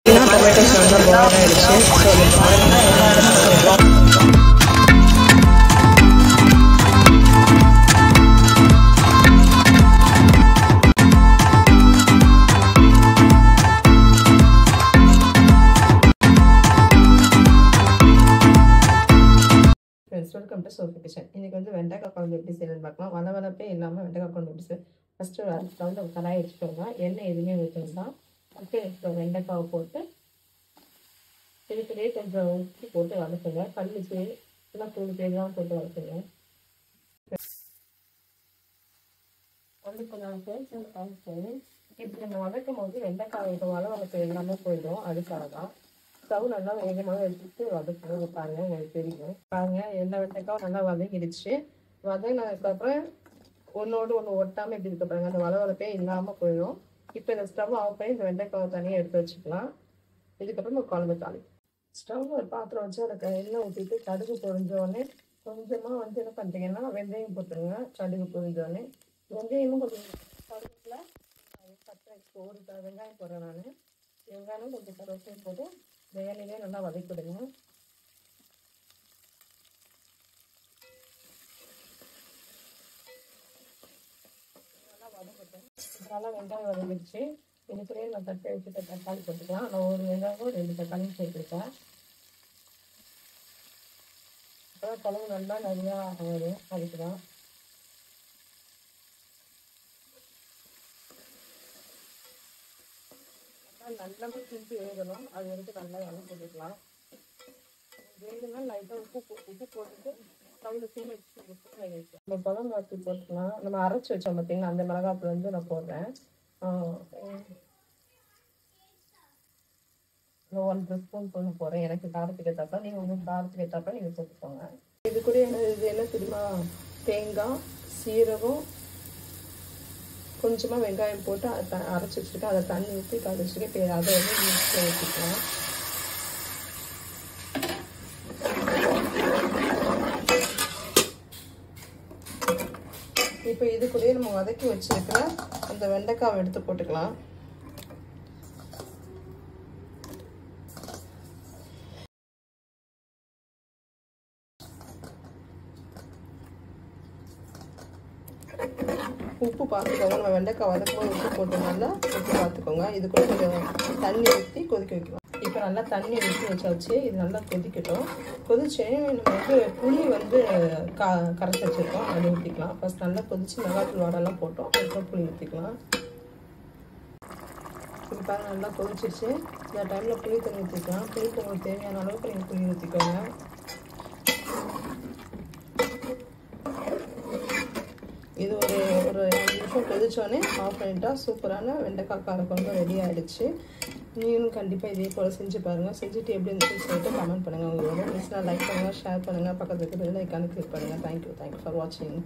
Tomatoes நல்லா boil ஆகிடுச்சு. Welcome to Sophie kitchen. இன்றைக்கி வந்து வெண்டைக்காய் குழம்பு எப்படி செய்யணும்னு பார்க்கலாம். வளவளப்பே இல்லாமல் வெண்டைக்காய் குழம்பு எப்படி செய்ய ஃபஸ்ட்டு வந்து கடாய் வச்சுக்கோங்க. எண்ணெய் எதுவுமே ஊற்றணும். அப்படியே வெண்டைக்காவை போட்டு இதுக்குள்ளேயே கொஞ்சம் உப்பு போட்டு வளர்த்துங்க. கல்லுக்கு எல்லாம் தூள் பேர்லாம் போட்டு வளர்த்துங்க. வந்து கொஞ்சம் சேர்த்து இப்படி நம்ம வதக்கும் போது வெண்டைக்காய் வளவளப்பு எல்லாமே போயிடும். அதுக்காக தான் ஸ்டவ் நல்லா வேகமாக எடுத்துட்டு வதக்கணும். பாருங்க, உங்களுக்கு தெரியும். பாருங்க, எல்லா வெண்டைக்காயும் நல்லா வதங்கிடுச்சு. வதங்கினதுக்கப்புறம் ஒன்றோடு ஒன்று ஒட்டாமல் எப்படி இருக்க பாருங்க, அந்த வளவளப்பே இல்லாமல் போயிடும். இப்போ இந்த ஸ்டவ் ஆஃப் பண்ணி இந்த வெண்டைக்காவை தனியாக எடுத்து வச்சுக்கலாம். இதுக்கப்புறம் நம்ம குழம்பு தாளி ஸ்டவ் ஒரு பாத்திரம் வச்சு அதுக்கு எண்ணெய் ஊற்றிட்டு கடுகு பொரிஞ்சோடனே கொஞ்சமாக வந்து என்ன பண்ணுறீங்கன்னா வெந்தயம் போட்டுருங்க. கடுகு பொரிஞ்சோடனே வெந்தயமும் கொஞ்சம் கருவேப்பிலை பச்சை ஒரு வெங்காயம் போடுறேன். நான் வெங்காயம் கொஞ்சம் கருவேப்பிலையும் போட்டு எண்ணெயிலே நல்லா வதக்கிடுங்க. நல்லா வதக்கிட்டேன். நல்லா வெங்காயம் வதங்கிடுச்சு. இதுக்குள்ளேயே நான் தட்டை வச்சுட்டு தக்காளி போட்டுக்கலாம். நான் ஒரு வெங்காயம் 2 தக்காளியும் சேர்த்துருக்கேன். அப்புறம் குழம்பு நல்லா நிறையா வரும். அதுக்கு தான் நல்லா திருப்பி வேகணும். அது வரைக்கும் நல்லா எண்ணெய் போட்டுக்கலாம். வேணும்னா லைட்டாக உப்பு போட்டுட்டு ஸ்டவ்வில் சீனி வச்சு நம்ம குழம்பு வச்சு போட்டுக்கலாம். நம்ம அரைச்சி வச்சோம் பார்த்தீங்கன்னா அந்த மிளகாத்தூள் வந்து நான் போடுறேன். 1 ஸ்பூன் பண்ண போகிறேன். எனக்கு காரத்துக்கு ஏற்றப்ப நீங்கள் உங்களுக்கு காரத்துக்கு ஏற்றப்ப நீங்கள் போட்டுக்கோங்க. இது கூட இது என்ன தெரியுமா, தேங்காய், சீரகம், கொஞ்சமாக வெங்காயம் போட்டு அதை அரைச்சி வச்சுருக்கேன். அதை தண்ணி ஊற்றி கலந்து வச்சுருக்கேன். இப்போ அதை வந்து மிக்ஸில் ஊற்றிக்கலாம். இப்போ இது கூடயே நம்ம வதக்கி வச்சுருக்கிற அந்த வெண்டைக்காவை எடுத்து போட்டுக்கலாம். உப்பு பார்த்துக்கோங்க. நம்ம வெண்டைக்காய் வதக்கும்போது உப்பு போட்டதுனால உப்பு பார்த்துக்கோங்க. இது கூட கொஞ்சம் தண்ணி ஊற்றி கொதிக்க வைக்கலாம். இப்போ நல்லா தண்ணி ஊற்றி வச்சாச்சு. இது நல்லா கொதிக்கட்டும். கொதிச்சு நம்ம வந்து புளி வந்து கரைச்சி வச்சுருக்கோம். அதை ஊற்றிக்கலாம். ஃபஸ்ட் நல்லா கொதிச்சு மிளகாத்தூள் வாடெல்லாம் போட்டோம். அதுக்கப்புறம் புளி ஊற்றிக்கலாம். இப்போ பாருங்கள், நல்லா கொதிச்சிருச்சு. இந்த டைமில் புளி தண்ணி ஊற்றிக்கலாம். புளிக்கு உங்களுக்கு தேவையான அளவுக்கு நீங்கள் புளி ஊற்றிக்கோங்க. இது ஒரு 5 நிமிஷம் கொதிச்சோடனே ஆஃப் பண்ணிட்டா சூப்பரான வெண்டைக்காய் காரக்குழம்பு ரெடி ஆகிடுச்சு. நீங்களும் கண்டிப்பாக இதே போல் செஞ்சு பாருங்கள். செஞ்சுட்டு எப்படி இருந்துச்சு சொல்லிட்டு கமெண்ட் பண்ணுங்கள். உங்களோட மிஸ்னால் லைக் பண்ணுங்கள், ஷேர் பண்ணுங்கள், பக்கத்துக்கு பெல் ஐக்கானை கிளிக் பண்ணுங்கள். தேங்க்யூ ஃபார் வாட்சிங்.